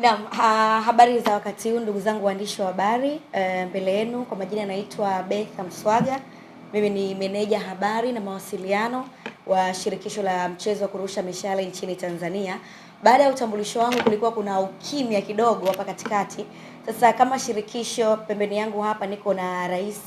Naam, habari za wakati huu ndugu zangu waandishi wa habari. Mbele yenu kwa majina naitwa Betha Mswaga. Mimi ni meneja habari na mawasiliano wa shirikisho la mchezo wa kurusha mishale nchini Tanzania. Baada ya utambulisho wangu kulikuwa kuna ukimya kidogo hapa katikati. Sasa kama shirikisho, pembeni yangu hapa niko na rais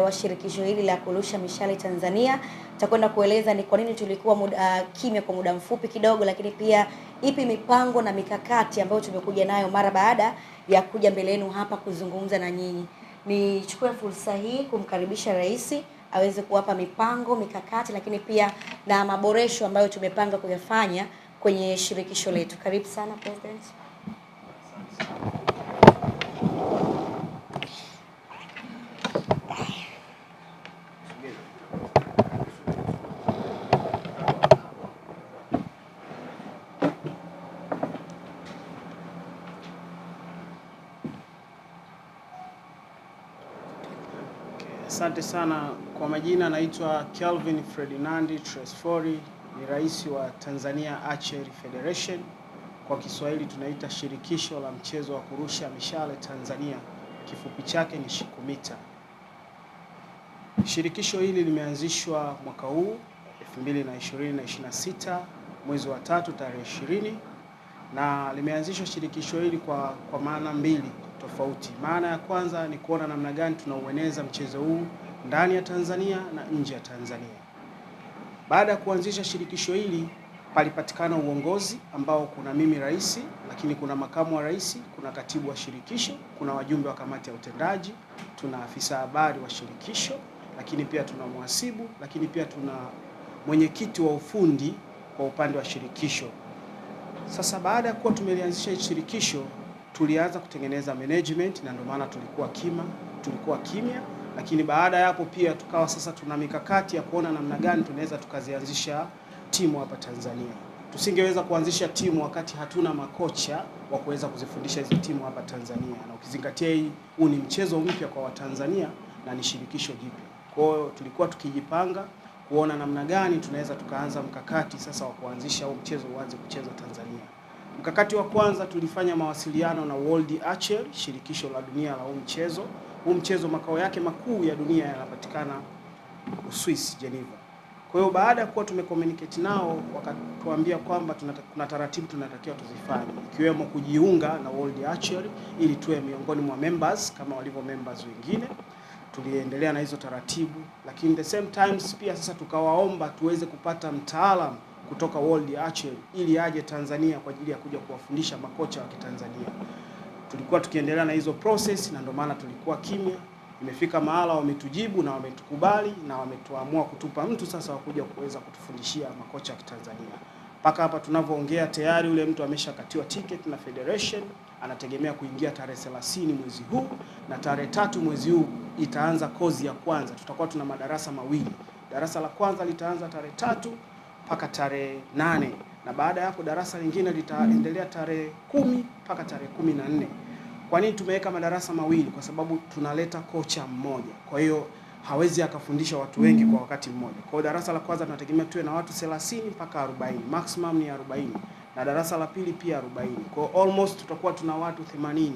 wa shirikisho hili la kurusha mishale Tanzania. Tutakwenda kueleza ni kwa nini tulikuwa kimya kwa muda mfupi kidogo, lakini pia ipi mipango na mikakati ambayo tumekuja nayo mara baada ya kuja mbele yenu hapa kuzungumza na nyinyi. Nichukue fursa hii kumkaribisha rais aweze kuwapa mipango, mikakati, lakini pia na maboresho ambayo tumepanga kuyafanya kwenye shirikisho letu. Karibu sana President. Asante sana. Kwa majina naitwa Kelvin Ferdinandi Tresfori, ni rais wa Tanzania Archery Federation. Kwa Kiswahili tunaita shirikisho la mchezo wa kurusha mishale Tanzania, kifupi chake ni SHIKUMITA. Shirikisho hili limeanzishwa mwaka huu 2026 mwezi wa 3 tarehe 20, na limeanzishwa shirikisho hili kwa maana mbili tofauti. Maana ya kwanza ni kuona namna gani tunaueneza mchezo huu ndani ya Tanzania na nje ya Tanzania. Baada ya kuanzisha shirikisho hili, palipatikana uongozi ambao kuna mimi rais, lakini kuna makamu wa rais, kuna katibu wa shirikisho, kuna wajumbe wa kamati ya utendaji, tuna afisa habari wa shirikisho, lakini pia tuna mhasibu, lakini pia tuna mwenyekiti wa ufundi kwa upande wa shirikisho. Sasa baada ya kuwa tumelianzisha shirikisho, tulianza kutengeneza management, na ndio maana tulikuwa kimya, lakini baada ya hapo pia tukawa sasa tuna mikakati ya kuona namna gani tunaweza tukazianzisha timu hapa Tanzania. Tusingeweza kuanzisha timu wakati hatuna makocha wa kuweza kuzifundisha hizo timu hapa Tanzania, na ukizingatia huu ni mchezo mpya kwa Watanzania na ni shirikisho jipya. Kwa hiyo tulikuwa tukijipanga kuona namna gani tunaweza tukaanza mkakati sasa wa kuanzisha huu mchezo uanze kuchezwa Tanzania. Mkakati wa kwanza, tulifanya mawasiliano na World Archery, shirikisho la dunia la huu mchezo makao yake makuu ya dunia yanapatikana Uswisi, Geneva. Kwa hiyo baada ya kuwa tumecommunicate nao, wakatuambia kwamba kuna taratibu tunatakiwa tuzifanye, ikiwemo kujiunga na World Archery ili tuwe miongoni mwa members kama walivyo members wengine. Tuliendelea na hizo taratibu, lakini the same times pia sasa tukawaomba tuweze kupata mtaalamu kutoka World Archery ili aje Tanzania kwa ajili ya kuja kuwafundisha makocha wa Kitanzania. Tulikuwa tukiendelea na hizo process, na ndio maana tulikuwa kimya. Imefika mahala wametujibu na wametukubali na wametuamua kutupa mtu sasa wa kuja kuweza kutufundishia makocha wa Kitanzania. Mpaka hapa tunavyoongea tayari yule mtu ameshakatiwa ticket na Federation, anategemea kuingia tarehe 30 mwezi huu, na tarehe 3 mwezi huu itaanza kozi ya kwanza. Tutakuwa tuna madarasa mawili. Darasa la kwanza litaanza tarehe 3 mpaka tarehe 8, na baada ya hapo darasa lingine litaendelea tarehe 10 mpaka tarehe 14. Kwa nini tumeweka madarasa mawili? Kwa sababu tunaleta kocha mmoja, kwa hiyo hawezi akafundisha watu wengi kwa wakati mmoja. Kwa hiyo darasa la kwanza tunategemea tuwe na watu 30 mpaka 40, maximum ni 40, na darasa la pili pia 40. Kwa hiyo almost tutakuwa tuna watu 80,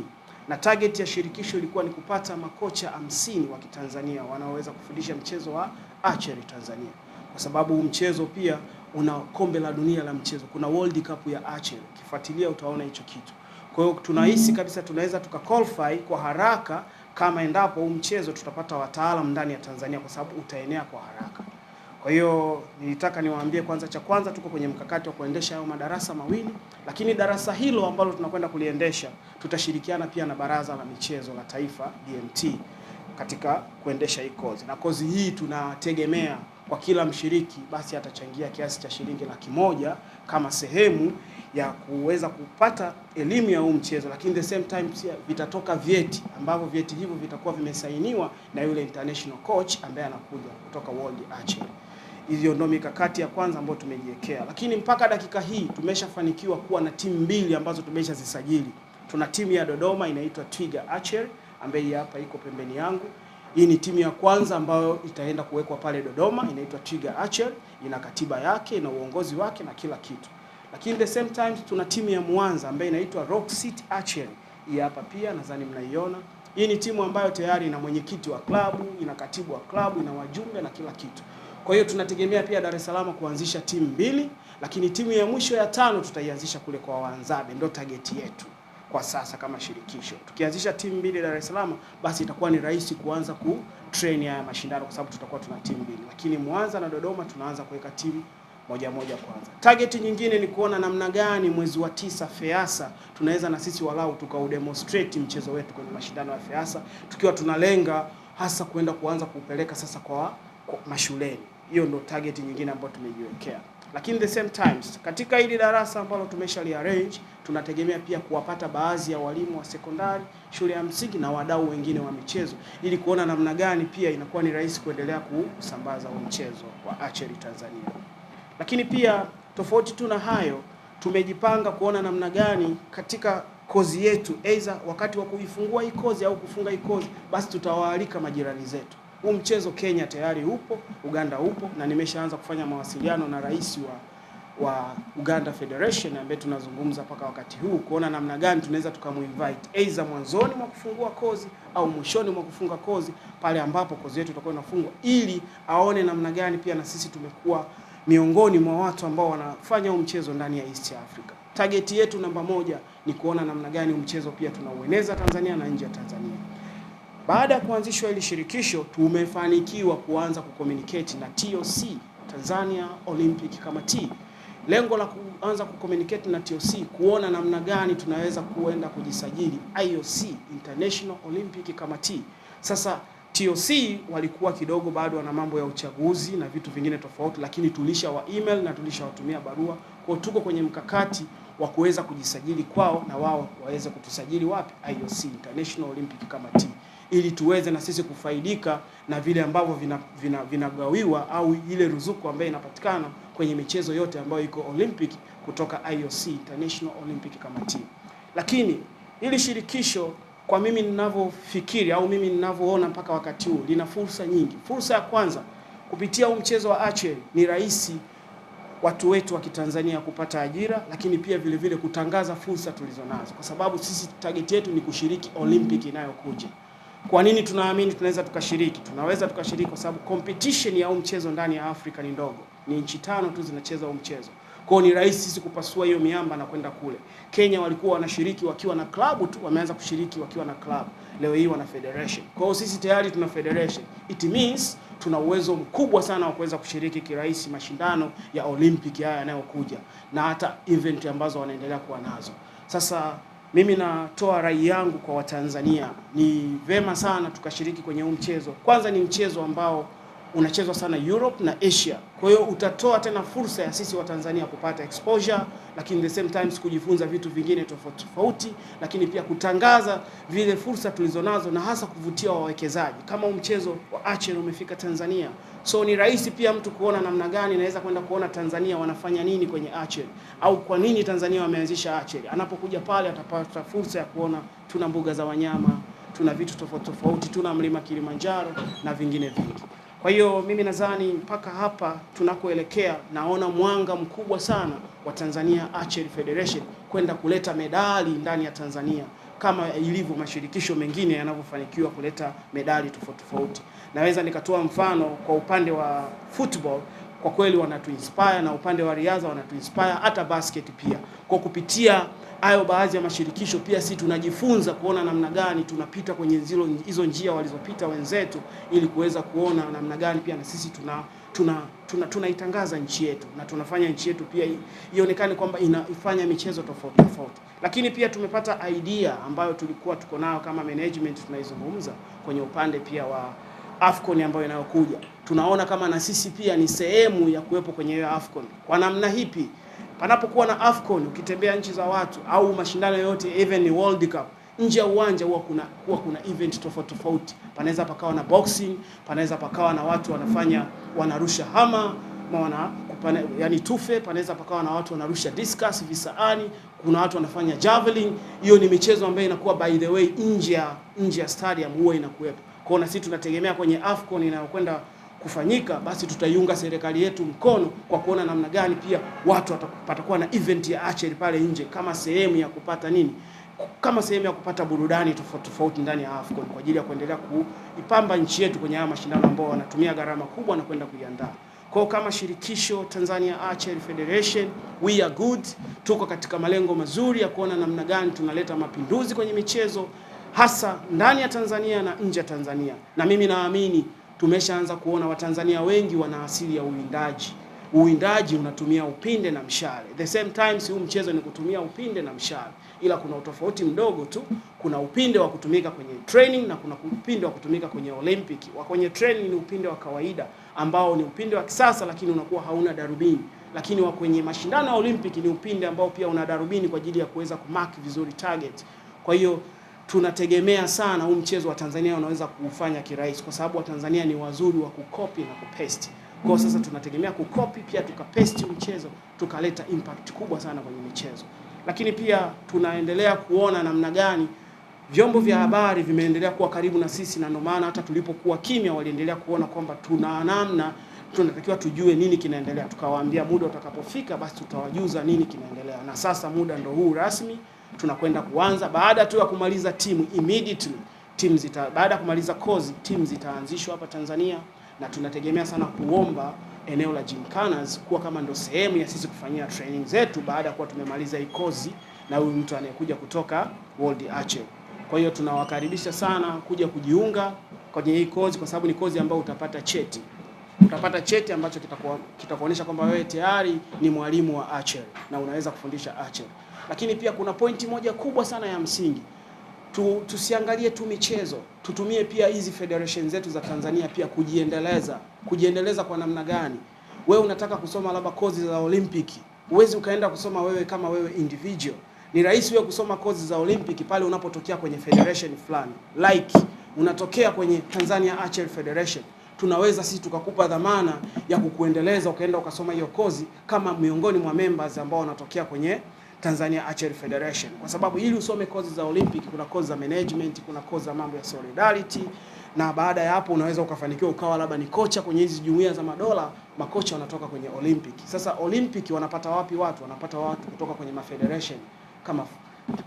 na target ya shirikisho ilikuwa ni kupata makocha 50 wa Kitanzania wanaoweza kufundisha mchezo wa archery Tanzania, kwa sababu mchezo pia una kombe la dunia la mchezo, kuna World Cup ya archery, kifuatilia utaona hicho kitu. Kwa hiyo tunahisi kabisa tunaweza tukaqualify kwa haraka kama endapo huu mchezo tutapata wataalamu ndani ya Tanzania, kwa sababu utaenea kwa haraka. Kwa hiyo nilitaka niwaambie kwanza, cha kwanza tuko kwenye mkakati wa kuendesha hayo madarasa mawili, lakini darasa hilo ambalo tunakwenda kuliendesha tutashirikiana pia na Baraza la Michezo la Taifa BMT katika kuendesha hii kozi. Na kozi hii tunategemea kwa kila mshiriki basi atachangia kiasi cha shilingi 100,000 kama sehemu ya kuweza kupata elimu ya huu mchezo, lakini the same time pia vitatoka vyeti ambavyo vyeti hivyo vitakuwa vimesainiwa na yule international coach ambaye anakuja kutoka World Archery. Hiyo ndio mikakati ya kwanza ambayo tumejiwekea, lakini mpaka dakika hii tumeshafanikiwa kuwa na timu mbili ambazo tumeshazisajili. Tuna timu ya Dodoma inaitwa Twiga Archery ambaye hapa iko pembeni yangu. Hii ni timu ya kwanza ambayo itaenda kuwekwa pale Dodoma, inaitwa Twiga Archery, ina katiba yake na uongozi wake na kila kitu. Lakini the same time tuna timu ya Mwanza ambayo inaitwa Rock City Archery. Hii hapa pia nadhani mnaiona. Hii ni timu ambayo tayari ina mwenyekiti wa klabu, ina katibu wa klabu, ina wajumbe na kila kitu. Kwa hiyo tunategemea pia Dar es Salaam kuanzisha timu 2, lakini timu ya mwisho ya 5 tutaianzisha kule kwa Wanzabe, ndio target yetu kwa sasa kama shirikisho. Tukianzisha timu 2 Dar es Salaam, basi itakuwa ni rahisi kuanza train ya mashindano kwa sababu tutakuwa tuna timu 2. Lakini Mwanza na Dodoma tunaanza kuweka timu moja kwanza. Target nyingine ni kuona namna gani mwezi wa 9 FEASA tunaweza na sisi walau tukaudemonstrate mchezo wetu kwenye mashindano ya FEASA, tukiwa tunalenga hasa kwenda kuanza kupeleka sasa kwa mashuleni. Hiyo ndio target nyingine ambayo tumejiwekea. Lakini the same times katika hili darasa ambalo tumeshaliarrange, tunategemea pia kuwapata baadhi ya walimu wa sekondari, shule ya msingi na wadau wengine wa michezo ili kuona namna gani pia inakuwa ni rahisi kuendelea kusambaza mchezo wa archery Tanzania. Lakini pia tofauti tu na hayo, tumejipanga kuona namna gani katika kozi yetu, aidha wakati wa kuifungua hii kozi au kufunga hii kozi, basi tutawaalika majirani zetu. Huu mchezo Kenya tayari upo, Uganda upo, na nimeshaanza kufanya mawasiliano na rais wa Uganda Federation ambaye tunazungumza mpaka wakati huu kuona namna gani tunaweza tukamuinvite aidha mwanzoni mwa kufungua kozi au mwishoni mwa kufunga kozi, pale ambapo kozi yetu itakuwa inafungwa, ili aone namna gani pia na sisi tumekuwa miongoni mwa watu ambao wanafanya huu mchezo ndani ya East Africa. Target yetu namba 1 ni kuona namna gani mchezo pia tunaueneza Tanzania na nje ya Tanzania. Baada ya kuanzishwa hili shirikisho, tumefanikiwa kuanza kucommunicate na TOC, Tanzania Olympic Committee. Lengo la kuanza kucommunicate na TOC kuona namna gani tunaweza kuenda kujisajili IOC, International Olympic Committee. Sasa TOC walikuwa kidogo bado wana mambo ya uchaguzi na vitu vingine tofauti, lakini tulisha wa email na tulishawatumia barua. Kwa tuko kwenye mkakati wa kuweza kujisajili kwao na wao waweze kutusajili wapi? IOC, International Olympic Committee, ili tuweze na sisi kufaidika na vile ambavyo vinagawiwa au ile ruzuku ambayo inapatikana kwenye michezo yote ambayo iko Olympic kutoka IOC, International Olympic Committee. Lakini ili shirikisho kwa mimi ninavyofikiri au mimi ninavyoona mpaka wakati huu lina fursa nyingi. Fursa ya kwanza, kupitia mchezo wa archery ni rahisi watu wetu wa Kitanzania kupata ajira, lakini pia vile vile kutangaza fursa tulizonazo, kwa sababu sisi target yetu ni kushiriki Olympic inayokuja. Kwa nini tunaamini tunaweza tukashiriki? Tunaweza tukashiriki kwa sababu competition ya mchezo ndani ya Afrika ni ndogo. Ni nchi 5 tu zinacheza mchezo. Kwa hiyo ni rahisi sisi kupasua hiyo miamba na kwenda kule. Kenya walikuwa wanashiriki wakiwa na klabu tu, wameanza kushiriki wakiwa na klabu. Leo hii wana federation. Kwa hiyo sisi tayari tuna federation. It means tuna uwezo mkubwa sana wa kuweza kushiriki kirahisi mashindano ya Olympic haya yanayokuja na hata event ambazo wanaendelea kuwa nazo. Sasa mimi natoa rai yangu kwa Watanzania, ni vema sana tukashiriki kwenye huu mchezo. Kwanza ni mchezo ambao unachezwa sana Europe na Asia. Kwa hiyo utatoa tena fursa ya sisi wa Tanzania kupata exposure, lakini the same times kujifunza vitu vingine tofauti, lakini pia kutangaza vile fursa tulizonazo na hasa kuvutia wawekezaji. Kama mchezo wa archery umefika Tanzania, so ni rahisi pia mtu kuona namna gani naweza kwenda kuona Tanzania wanafanya nini kwenye archery, au kwa nini Tanzania wameanzisha archery. Anapokuja pale atapata fursa ya kuona tuna mbuga za wanyama, tuna vitu tofauti, tuna mlima Kilimanjaro na vingine vingi. Kwa hiyo mimi nadhani mpaka hapa tunakoelekea, naona mwanga mkubwa sana wa Tanzania Archery Federation kwenda kuleta medali ndani ya Tanzania kama ilivyo mashirikisho mengine yanavyofanikiwa kuleta medali tofauti. Naweza nikatoa mfano kwa upande wa football, kwa kweli wanatuinspire, na upande wa riadha wanatuinspire, hata basket pia. Kwa kupitia hayo baadhi ya mashirikisho pia sisi tunajifunza kuona namna gani tunapita kwenye hizo njia walizopita wenzetu, ili kuweza kuona namna gani pia na sisi tunaitangaza nchi yetu na tunafanya nchi yetu pia ionekane kwamba inafanya michezo tofauti. Lakini pia tumepata idea ambayo tulikuwa tuko nayo kama management tunaizungumza kwenye upande pia wa AFCON ambayo inayokuja. Tunaona kama na sisi pia ni sehemu ya kuwepo kwenye hiyo AFCON. Kwa namna hipi, panapokuwa na AFCON, ukitembea nchi za watu au mashindano yote, even ni World Cup, nje ya uwanja huwa kuna event tofauti. Panaweza pakawa na boxing, panaweza pakawa na watu wanarusha hama, yani tufe, panaweza pakawa na watu wanarusha discus, visaani, kuna watu wanafanya javelin. Hiyo ni michezo ambayo inakuwa by the way nje ya stadium huwa inakuwepo. Kwa hiyo na sisi tunategemea kwenye AFCON inayokwenda kufanyika, basi tutaiunga serikali yetu mkono kwa kuona namna gani pia watu watakuwa na event ya archery pale nje kama sehemu ya kupata nini, kama sehemu ya kupata burudani tofauti ndani ya AFCON kwa ajili ya kuendelea kuipamba nchi yetu kwenye haya mashindano ambao wanatumia gharama kubwa na kwenda kuiandaa. Kwa kama shirikisho Tanzania Archery Federation, we are good. Tuko katika malengo mazuri ya kuona namna gani tunaleta mapinduzi kwenye michezo hasa ndani ya Tanzania na nje ya Tanzania. Na mimi naamini tumeshaanza kuona Watanzania wengi wana asili ya uwindaji. Uwindaji unatumia upinde na mshale. The same time huu mchezo ni kutumia upinde na mshale. Ila kuna utofauti mdogo tu. Kuna upinde wa kutumika kwenye training na kuna upinde wa kutumika kwenye Olympic. Wa kwenye training ni upinde wa kawaida ambao ni upinde wa kisasa lakini unakuwa hauna darubini. Lakini wa kwenye mashindano ya Olympic ni upinde ambao pia una darubini kwa ajili ya kuweza kumark vizuri target. Kwa hiyo tunategemea sana huu mchezo wa Tanzania unaweza kufanya kirahisi kwa sababu Watanzania ni wazuri wa kukopi na kupesti. Kwa sasa tunategemea kukopi pia tukapesti mchezo tukaleta impact kubwa sana kwenye michezo. Lakini pia tunaendelea kuona namna gani vyombo vya habari vimeendelea kuwa karibu na sisi, na ndio maana hata tulipokuwa kimya waliendelea kuona kwamba tuna namna tunatakiwa tujue nini kinaendelea. Tukawaambia muda utakapofika basi tutawajuza nini kinaendelea. Na sasa muda ndio huu rasmi tunakwenda kuanza baada tu ya kumaliza timu immediately. Baada ya kumaliza kozi timu zitaanzishwa hapa Tanzania na tunategemea sana kuomba eneo la Gymkhanas kuwa kama ndo sehemu ya sisi kufanyia training zetu baada ya kuwa tumemaliza hii kozi na huyu mtu anayekuja kutoka World Archery. Kwa hiyo tunawakaribisha sana kuja kujiunga kwenye hii kozi kwa sababu ni kozi ambayo utapata cheti. Utapata cheti ambacho kitakuonyesha kwamba wewe tayari ni mwalimu wa archery na unaweza kufundisha archery. Lakini pia kuna pointi moja kubwa sana ya msingi. Tusiangalie tu michezo, tutumie pia hizi federation zetu za Tanzania pia kujiendeleza kwa namna gani? Wewe unataka kusoma labda kozi za Olympic, uwezi ukaenda kusoma wewe kama wewe individual. Ni rahisi wewe kusoma kozi za Olympic pale unapotokea kwenye federation fulani. Like unatokea kwenye Tanzania Archery Federation, tunaweza sisi tukakupa dhamana ya kukuendeleza ukaenda ukasoma hiyo kozi kama miongoni mwa members ambao wanatokea kwenye Tanzania Archery Federation. Kwa sababu ili usome kozi za Olympic kuna kozi za management, kuna kozi za mambo ya solidarity, na baada ya hapo unaweza ukafanikiwa ukawa labda ni kocha kwenye hizi jumuiya za madola, makocha wanatoka kwenye Olympic. Sasa Olympic wanapata wapi watu? Wanapata watu kutoka kwenye mafederation kama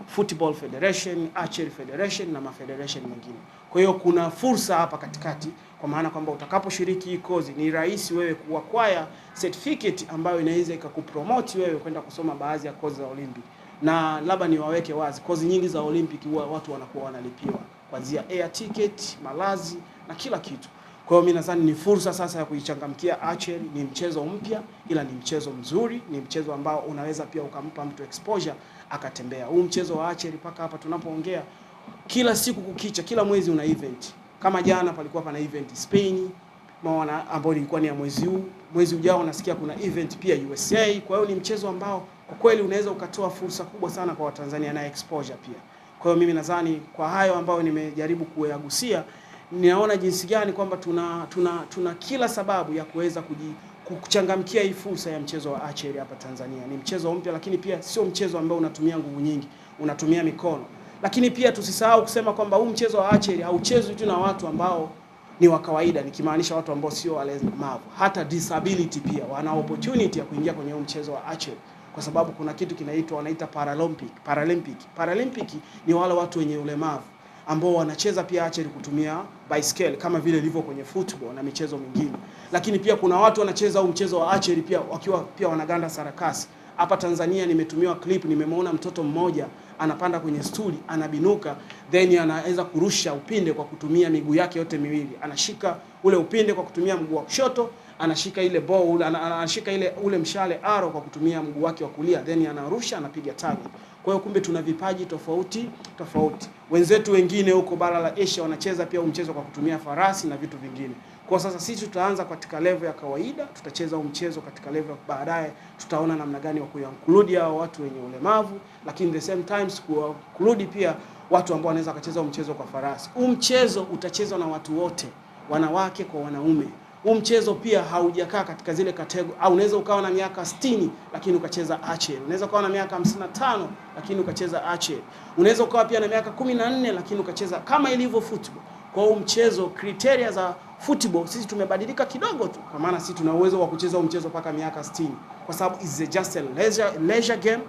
Football Federation, Archery Federation na mafederation mengine. Kwa hiyo kuna fursa hapa katikati kwa maana kwamba utakaposhiriki hii kozi ni rahisi wewe kuacquire certificate ambayo inaweza ikakupromote wewe kwenda kusoma baadhi ya kozi za Olympic. Na labda niwaweke wazi, kozi nyingi za Olympic huwa watu wanakuwa wanalipiwa kuanzia air ticket, malazi na kila kitu. Kwa hiyo mimi nadhani ni fursa sasa ya kuichangamkia archery. Ni mchezo mpya ila ni mchezo mzuri, ni mchezo ambao unaweza pia ukampa mtu exposure akatembea. Huu mchezo wa archery paka hapa tunapoongea kila siku kukicha, kila mwezi una event. Kama jana palikuwa pana event Spain, maana ambao ilikuwa ni ya mwezi huu. Mwezi ujao nasikia kuna event pia USA. Kwa hiyo ni mchezo ambao kwa kweli unaweza ukatoa fursa kubwa sana kwa Watanzania na exposure pia. Kwa hiyo mimi nadhani kwa hayo ambayo nimejaribu kuyagusia, ninaona jinsi gani kwamba tuna kila sababu ya kuweza kuchangamkia hii fursa ya mchezo wa archery hapa Tanzania. Ni mchezo mpya lakini pia sio mchezo ambao unatumia nguvu nyingi, unatumia mikono. Lakini pia tusisahau kusema kwamba huu mchezo wa archery hauchezwi tu na watu ambao ni wa kawaida, nikimaanisha watu ambao sio walemavu. Hata disability pia wana opportunity ya kuingia kwenye huu mchezo wa archery kwa sababu kuna kitu wanaita Paralympic ni wale watu wenye ulemavu ambao wanacheza pia archery kutumia baiskeli kama vile ilivyo kwenye football na michezo mingine. Lakini pia kuna watu wanacheza huu mchezo wa archery pia wakiwa pia wanaganda sarakasi. Hapa Tanzania nimetumiwa clip, nimemwona mtoto mmoja anapanda kwenye stuli, anabinuka, then anaweza kurusha upinde kwa kutumia miguu yake yote miwili. Anashika ule upinde kwa kutumia mguu wa kushoto, anashika ile bow, anashika ule mshale arrow kwa kutumia mguu wake wa kulia, then anarusha, anapiga target. Kwa hiyo kumbe tuna vipaji tofauti. Wenzetu wengine huko bara la Asia wanacheza pia mchezo kwa kutumia farasi na vitu vingine. Kwa sasa sisi tutaanza katika level ya kawaida, tutacheza mchezo katika level, baadaye tutaona namna gani wa kuinclude hao watu wenye ulemavu, lakini the same times kuinclude pia watu ambao wanaweza kucheza mchezo kwa farasi. Huu mchezo utachezwa na watu wote, wanawake kwa wanaume. Huu mchezo pia haujakaa katika zile kategori, au unaweza ukawa na miaka 60 lakini ukacheza archery. Unaweza ukawa na miaka 55 lakini ukacheza archery. Unaweza ukawa pia na miaka 14 lakini ukacheza kama ilivyo football. Kwa huu mchezo criteria za football sisi tumebadilika kidogo tu, kwa maana sisi tuna uwezo wa kucheza mchezo mpaka miaka 60 kwa sababu is just a leisure game,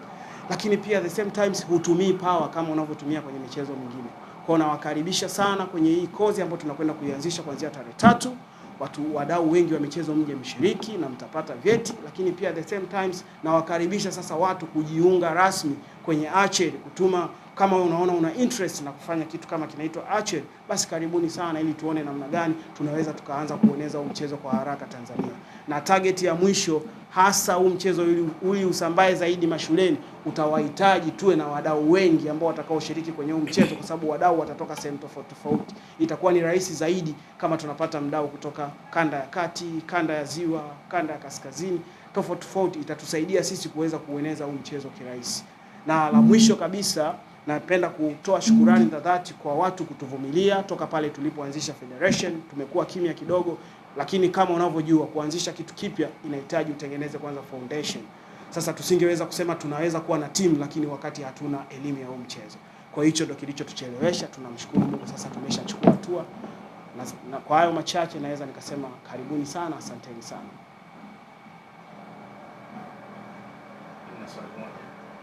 lakini pia at the same times hutumii power kama unavyotumia kwenye michezo mingine. Kwa nawakaribisha sana kwenye hii kozi ambayo tunakwenda kuianzisha kuanzia tarehe 3. Wadau wengi wa michezo mje mshiriki na mtapata vyeti, lakini pia at the same times nawakaribisha sasa watu kujiunga rasmi kwenye archery, kutuma kama unaona una interest na kufanya kitu kama kinaitwa archery, basi karibuni sana, ili tuone namna gani tunaweza tukaanza kueneza huu mchezo kwa haraka Tanzania. Na target ya mwisho hasa huu mchezo ili usambae zaidi mashuleni, utawahitaji tuwe na wadau wengi ambao watakaoshiriki kwenye huu mchezo, kwa sababu wadau watatoka sehemu tofauti tofauti. Itakuwa ni rahisi zaidi kama tunapata mdau kutoka kanda ya kati, kanda ya ziwa, kanda ya kaskazini, tofauti tofauti. Itatusaidia sisi kuweza kueneza huu mchezo kirahisi. Na la mwisho kabisa, napenda kutoa shukurani za dhati kwa watu kutuvumilia toka pale tulipoanzisha federation. Tumekuwa kimya kidogo, lakini kama unavyojua kuanzisha kitu kipya inahitaji utengeneze kwanza foundation. Sasa tusingeweza kusema tunaweza kuwa na timu lakini wakati hatuna elimu ya huu mchezo. Kwa hicho ndio kilichotuchelewesha. Tunamshukuru Mungu, sasa tumeshachukua hatua. Na kwa hayo machache naweza nikasema karibuni sana, asanteni sana.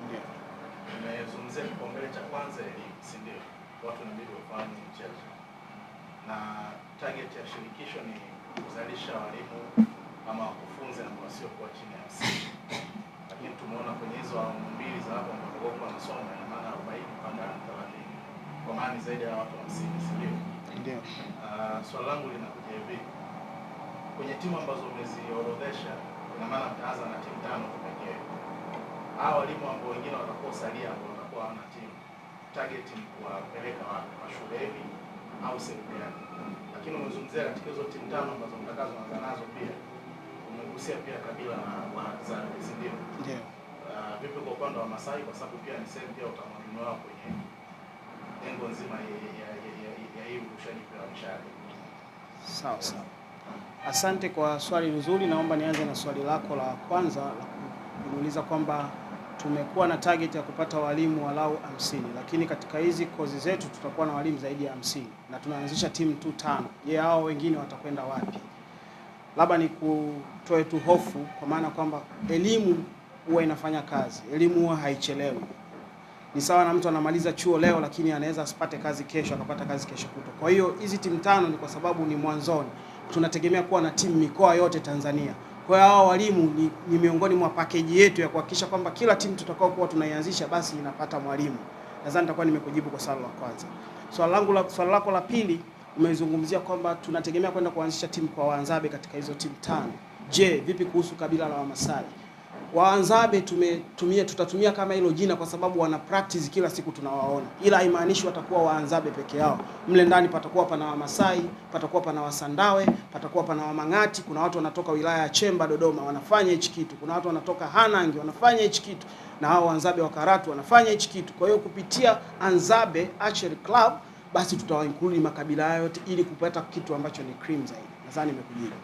Ndio. Nimezungumzia kipaumbele cha kwanza elimu, si ndio? Watu inabidi wafahamu mchezo. Na target ya shirikisho ni kuzalisha walimu ama wakufunzi ambao sio kwa chini ya 50. Lakini tumeona kwenye hizo awamu mbili za hapo ambapo wako wanasoma, ina maana 40 mpaka 30. Kwa maana zaidi ya watu 50, si ndio? Ndio. Swali langu linakuja hivi. Kwenye timu ambazo umeziorodhesha, ina maana mtaanza na timu 5 tu pekee. Hao walimu ambao wengine watakuwa salia ambao watakuwa wana timu, target ni kuwapeleka mashuleni au sekondari. Lakini umezungumzia katika hizo timu 5 ambazo mtakazoanza nazo, pia umegusia pia kabila la Wahadzabe, si ndio? Ndio. Vipi kwa upande wa Masai, kwa sababu pia ni sehemu pia utamaduni wao kwenye lengo nzima ya hii urushaji pia wa mishale? Sawa sawa. Asante kwa swali nzuri. Naomba nianze na swali lako la kwanza la kuniuliza kwamba tumekuwa na target ya kupata walimu walau 50, lakini katika hizi kozi zetu tutakuwa na walimu zaidi ya 50 na tunaanzisha timu tu 5. Je, hao wengine watakwenda wapi? Labda ni kutoe tu hofu, kwa maana kwamba elimu huwa inafanya kazi, elimu huwa haichelewi. Ni sawa na mtu anamaliza chuo leo lakini anaweza asipate kazi kesho, akapata kazi kesho kutwa. Kwa hiyo hizi timu 5 ni kwa sababu ni mwanzoni. Tunategemea kuwa na timu mikoa yote Tanzania. Kwa hiyo hao walimu ni miongoni mwa package yetu ya kuhakikisha kwamba kila timu tutakao kuwa tunaianzisha basi inapata mwalimu. Nadhani nitakuwa nimekujibu kwa swali la kwanza. Swali lako la pili umezungumzia kwamba tunategemea kwenda kuanzisha timu kwa Wahadzabe katika hizo timu 5. Je, vipi kuhusu kabila la Wamasai? Wahadzabe tutatumia kama hilo jina kwa sababu wana practice kila siku tunawaona. Ila haimaanishi watakuwa Wahadzabe peke yao. Mle ndani patakuwa pana Wamasai, patakuwa pana Wasandawe, patakuwa pana Wamang'ati, kuna watu wanatoka wilaya ya Chemba Dodoma wanafanya hichi kitu. Kuna watu wanatoka Hanangi wanafanya hichi kitu. Na hao Wahadzabe wa Karatu wanafanya hichi kitu. Kwa hiyo kupitia Hadzabe Archery Club basi tutawa include makabila yote ili kupata kitu ambacho ni cream zaidi. Nadhani nimekujibu.